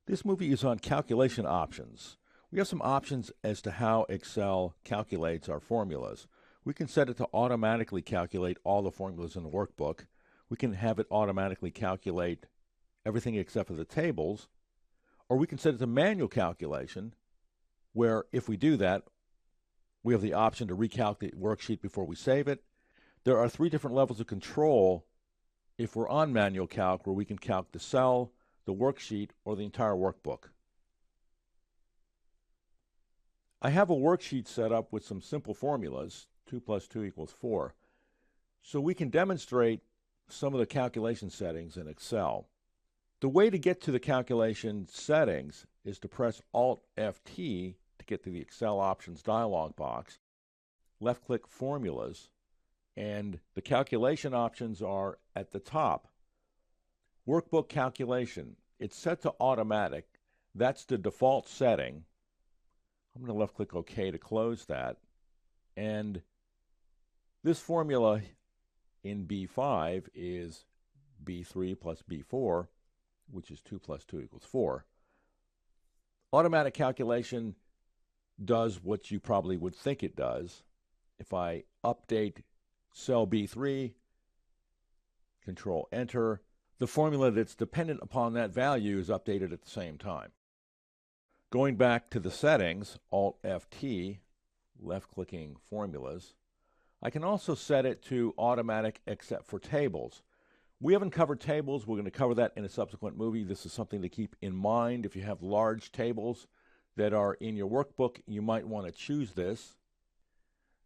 This movie is on calculation options. We have some options as to how Excel calculates our formulas. We can set it to automatically calculate all the formulas in the workbook. We can have it automatically calculate everything except for the tables. Or we can set it to manual calculation, where if we do that, we have the option to recalculate the worksheet before we save it. There are 3 different levels of control if we're on manual calc, where we can calc the cell, the worksheet, or the entire workbook. I have a worksheet set up with some simple formulas, 2 plus 2 equals 4, so we can demonstrate some of the calculation settings in Excel. The way to get to the calculation settings is to press Alt-F-T to get to the Excel Options dialog box, left-click Formulas, and the calculation options are at the top. Workbook calculation, it's set to automatic. That's the default setting. I'm going to left-click OK to close that. And this formula in B5 is B3 plus B4, which is 2 plus 2 equals 4. Automatic calculation does what you probably would think it does. If I update cell B3, Control Enter, the formula that's dependent upon that value is updated at the same time. Going back to the settings, Alt-F-T, left-clicking Formulas, I can also set it to automatic except for tables. We haven't covered tables. We're going to cover that in a subsequent movie. This is something to keep in mind. If you have large tables that are in your workbook, you might want to choose this.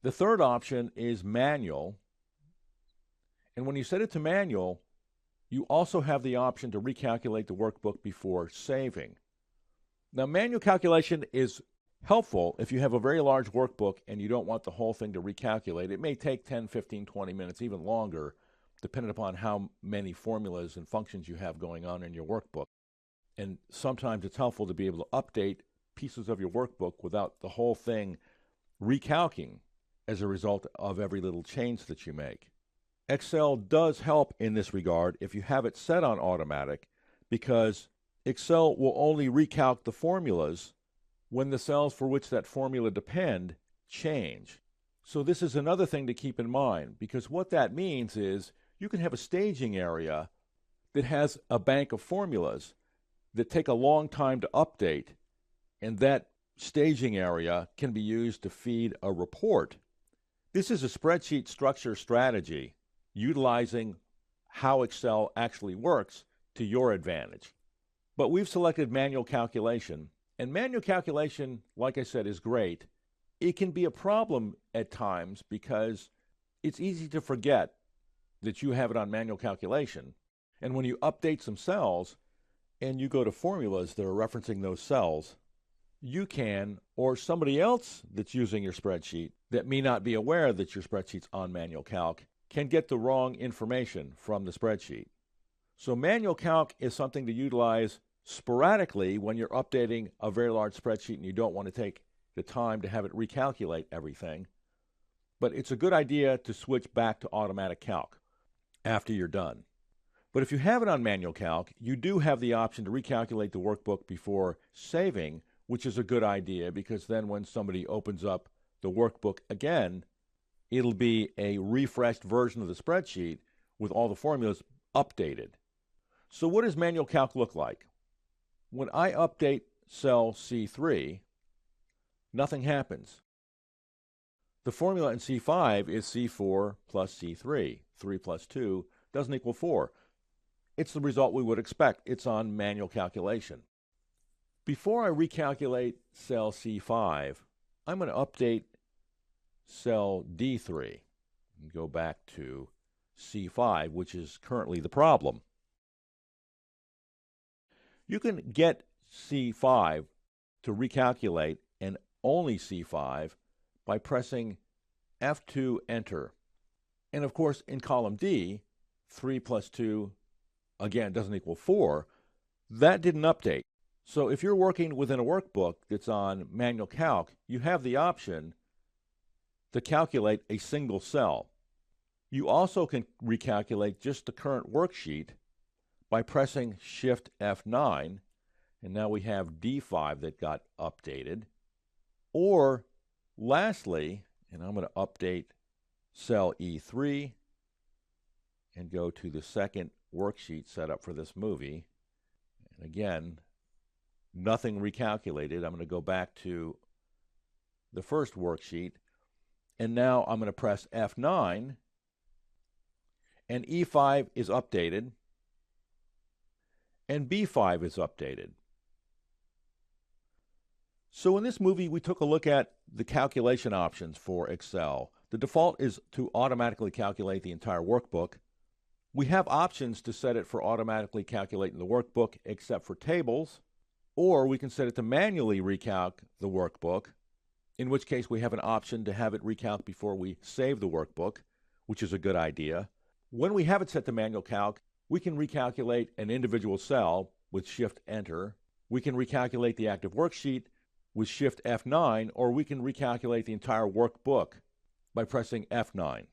The third option is manual. And when you set it to manual, you also have the option to recalculate the workbook before saving. Now, manual calculation is helpful if you have a very large workbook and you don't want the whole thing to recalculate. It may take 10, 15, 20 minutes, even longer, depending upon how many formulas and functions you have going on in your workbook. And sometimes it's helpful to be able to update pieces of your workbook without the whole thing recalcing as a result of every little change that you make. Excel does help in this regard if you have it set on automatic, because Excel will only recalc the formulas when the cells for which that formula depend change. So this is another thing to keep in mind, because what that means is you can have a staging area that has a bank of formulas that take a long time to update, and that staging area can be used to feed a report. This is a spreadsheet structure strategy utilizing how Excel actually works to your advantage. But we've selected manual calculation, and manual calculation, like I said, is great. It can be a problem at times because it's easy to forget that you have it on manual calculation. And when you update some cells and you go to formulas that are referencing those cells, you can, or somebody else that's using your spreadsheet that may not be aware that your spreadsheet's on manual calc, can get the wrong information from the spreadsheet. So manual calc is something to utilize sporadically when you're updating a very large spreadsheet and you don't want to take the time to have it recalculate everything. But it's a good idea to switch back to automatic calc after you're done. But if you have it on manual calc, you do have the option to recalculate the workbook before saving, which is a good idea, because then when somebody opens up the workbook again, it'll be a refreshed version of the spreadsheet with all the formulas updated. So what does manual calc look like? When I update cell C3, nothing happens. The formula in C5 is C4 plus C3. 3 plus 2 doesn't equal 4. It's the result we would expect. It's on manual calculation. Before I recalculate cell C5, I'm going to update cell D3 and go back to C5, which is currently the problem. You can get C5 to recalculate, and only C5, by pressing F2 Enter. And of course, in column D, 3 plus 2, again, doesn't equal 4. That didn't update. So if you're working within a workbook that's on manual calc, you have the option to calculate a single cell. You also can recalculate just the current worksheet by pressing Shift F9, and now we have D5 that got updated. Or lastly, and I'm going to update cell E3 and go to the second worksheet set up for this movie. And again, nothing recalculated. I'm going to go back to the first worksheet, and now I'm going to press F9, and E5 is updated, and B5 is updated. So in this movie, we took a look at the calculation options for Excel. The default is to automatically calculate the entire workbook. We have options to set it for automatically calculating the workbook except for tables, or we can set it to manually recalc the workbook, in which case we have an option to have it recalc before we save the workbook, which is a good idea. When we have it set to manual calc, we can recalculate an individual cell with Shift-Enter. We can recalculate the active worksheet with Shift F9, or we can recalculate the entire workbook by pressing F9.